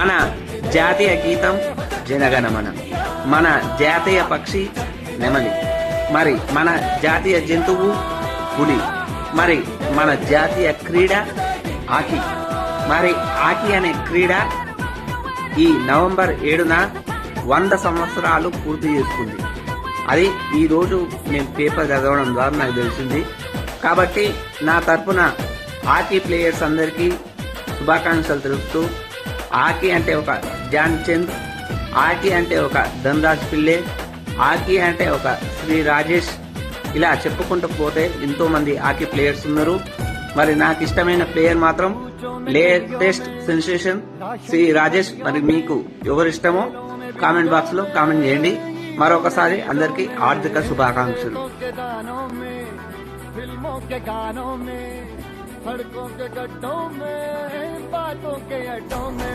మన జాతీయ గీతం జనగణమన, మన జాతీయ పక్షి నెమలి, మరి మన జాతీయ జంతువు పులి, మరి మన జాతీయ క్రీడ హాకీ. మరి హాకీ అనే క్రీడ ఈ నవంబర్ 7న 100 సంవత్సరాలు పూర్తి చేసుకుంది. అది ఈ రోజు నేను పేపర్ చదవడం ద్వారా నాకు తెలిసింది. కాబట్టి నా తరపున హాకీ ప్లేయర్స్ అందరికీ శుభాకాంక్షలు తెలుపుతూ, హాకీ అంటే ఒక ధ్యాన్ చంద్, హాకీ అంటే ఒక ధనరాజ్ పిల్లే, హాకీ అంటే ఒక శ్రీ రాజేష్, ఇలా చెప్పుకుంటూ పోతే ఎంతో మంది హాకీ ప్లేయర్స్ ఉన్నారు. మరి నాకు ఇష్టమైన ప్లేయర్ మాత్రం లేటెస్ట్ సెన్సేషన్ శ్రీ రాజేష్. మరి మీకు ఎవరిష్టమో కామెంట్ బాక్స్ లో కామెంట్ చేయండి. మరొకసారి అందరికీ ఆర్థిక శుభాకాంక్షలు. फिल्मों के गानों में, सड़कों के गड्ढों में, बातों के अड्डों में